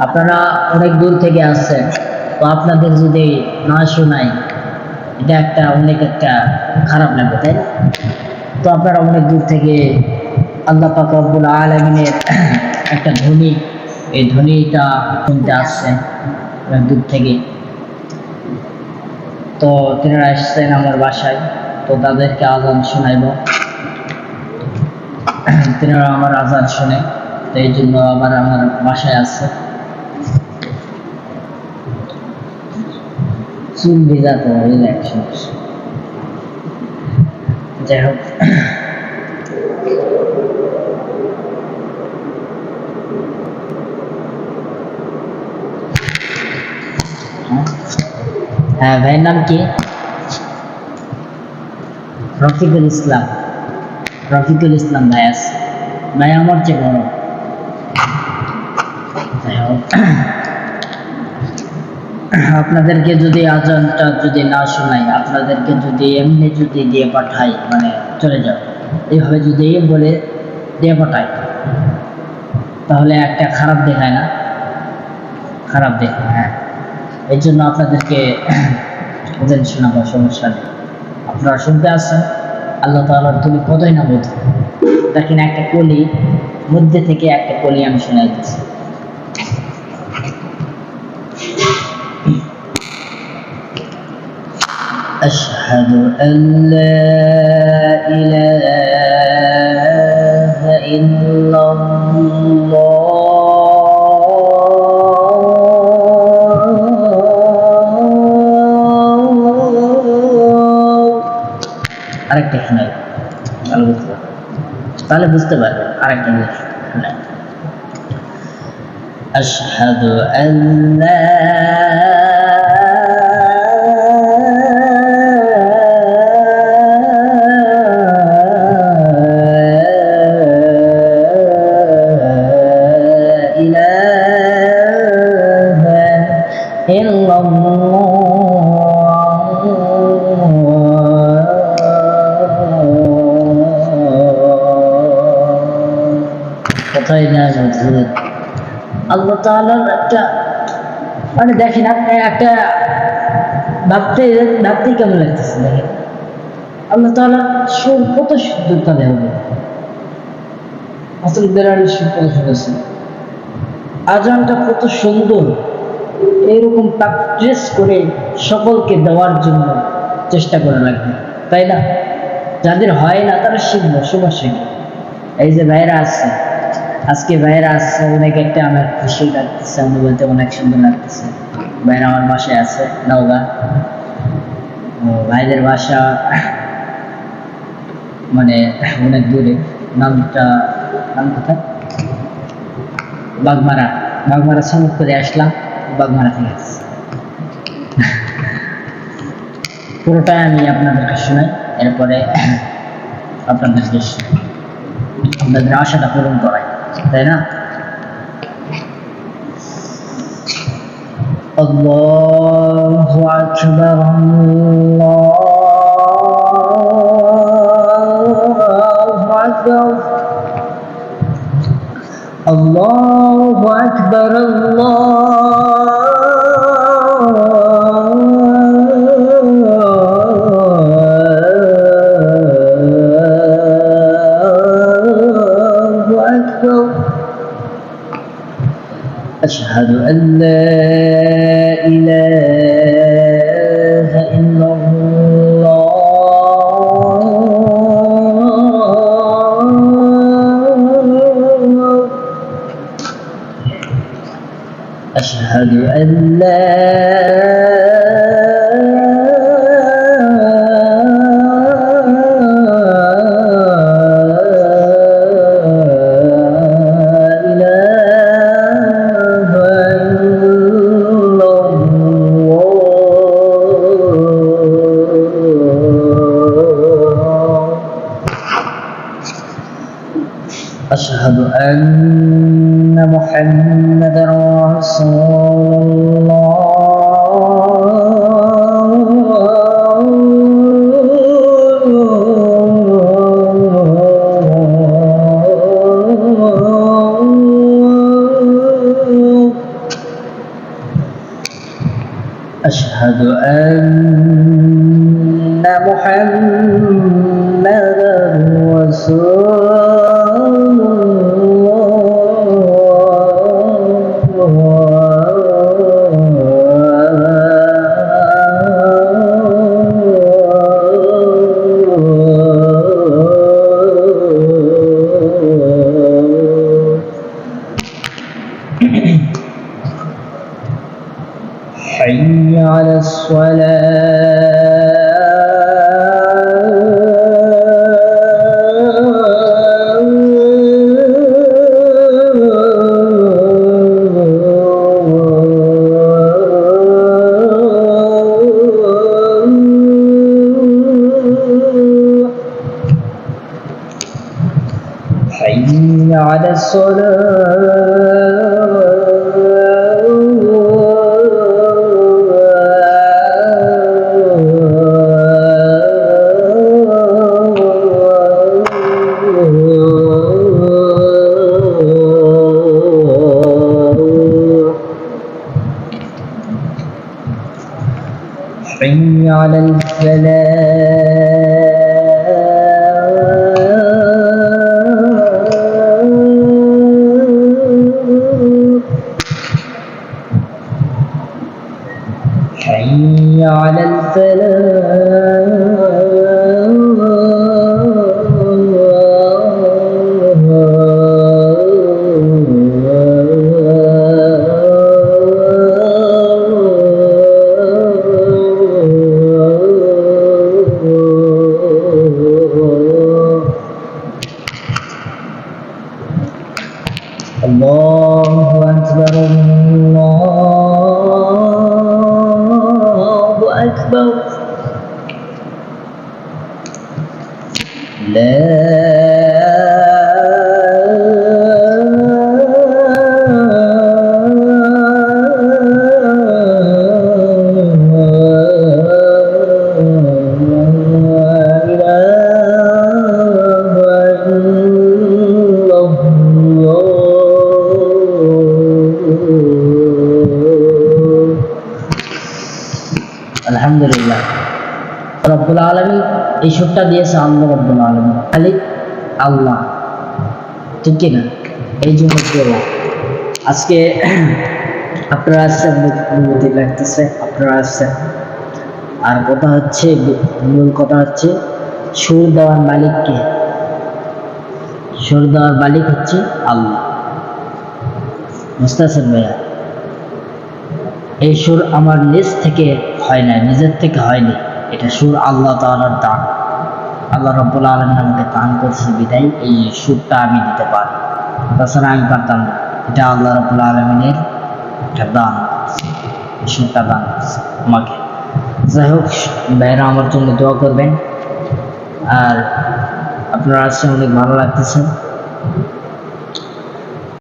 আপনারা অনেক দূর থেকে আসছেন, তো আপনাদের যদি না শোনাই এটা অনেক খারাপ লাগবে, তাই না? তো আপনারা অনেক দূর থেকে আল্লাহ পাক রব্বুল আলামিনের একটা ধ্বনি, এই ধ্বনিটা শুনতে আসছেন অনেক দূর থেকে। তো তিনারা আসছেন আমার বাসায়, তো তাদেরকে আজান শোনাইব। তিনারা আমার আজান শুনে, তো এই জন্য আবার আমার বাসায় আসছে। চুল ভেজা তো ইলেকশন, যাই হোক। হ্যাঁ, ভাইয়ের নাম কি? রফিকুল ইসলাম। রফিকুল ইসলাম ভাই আছে, ভাই আমার চেয়ে বড়। যাই হোক, আপনাদেরকে যদি আজানটা যদি না শোনাই, আপনাদেরকে যদি এমনি যদি দিয়ে পাঠাই, মানে চলে যাও এইভাবে যদি বলে দিয়ে পাঠাই, তাহলে একটা খারাপ দেখায় না? খারাপ দেখায়, হ্যাঁ। এই জন্য আপনাদেরকে আজান শোনাবো, সমস্যা নেই। আপনারা শুনতে আসছেন, আল্লাহ তাআলার তুমি কতই না বোধ। দেখেন একটা কলি মধ্যে থেকে একটা কলি আমি শোনাই দিচ্ছি। أشهد أن لا إله إلا الله আরেকটা শোনাই, তাহলে বুঝতে পারবেন। আরেকটা শোনাই। أشهد أن لا কোথায় না মজুদ আল্লাহ তাআলার একটা, মানে দেখেন আপনি একটা ভাবতে কেমন লাগতেছে। দেখেন আল্লাহ তাআলা সুর কত সুন্দর, তাদের হবে আসল বেড়ার সুর কত সুন্দর, আজানটা কত সুন্দর। এইরকম প্র্যাকটিস করে সকলকে দেওয়ার জন্য চেষ্টা করা লাগবে, তাই না? যাদের হয় না তারা শিখবো, সমস্যা কি? এই যে ভাইরা আসছে, আজকে ভাইরা আসছে, অনেক একটা আমার খুশি লাগতেছে, আমি বলতে অনেক সুন্দর লাগতেছে। ভাইরা আমার বাসায় আছে নওগাঁ। ভাইদের বাসা মানে অনেক দূরে। নাম কোথায়? বাগমারা। বাগমারা সমুখ করে আসলাম, বাগমারা থেকে আসছি। পুরোটাই আমি আপনাদেরকে শোনাই, এরপরে আপনাদের আশাটা পূরণ করাই, তাই না? আল্লাহু আকবার, আল্লাহু আকবার, أشهد أن لا إله إلا الله أشهد أن لا أشهد أن محمدا رسول الله أشهد أن محمدا رسول حي على حي على حي على الفلاح حي على الله أكبر الله أكبر لا আলহামদুলিল্লাহ রব্বুল আলামিন এই সুরটা দিয়েছে আল্লাহ রব্বুল আলামিন খালিক আল্লাহ, ঠিক কিনা? এই জন্য আজকে আপনারা আসছেন, অনুমতি লাগতেছে, আপনারা আসছেন। আর কথা হচ্ছে, মূল কথা হচ্ছে সুর দেওয়ার মালিককে, সুর দেওয়ার মালিক হচ্ছে আল্লাহ। বুঝতে পারছেন ভাইয়া? এই সুর আমার নিজ থেকে হয় না, নিজের থেকে হয়নি, এটা সুর আল্লাহ তাআলার দান। আল্লাহ রাব্বুল আলামিন আমাকে দান করছে বিদায় এই সুরটা আমি দিতে পারি, তাছাড়া আমি পারতাম না। এটা আল্লাহ রাব্বুল আলামিনের একটা দান, সুরটা দান করছে আমাকে। যাই হোক ভাইরা, আমার জন্য দোয়া করবেন। আর আপনারা আসছে, অনেক ভালো লাগতেছে।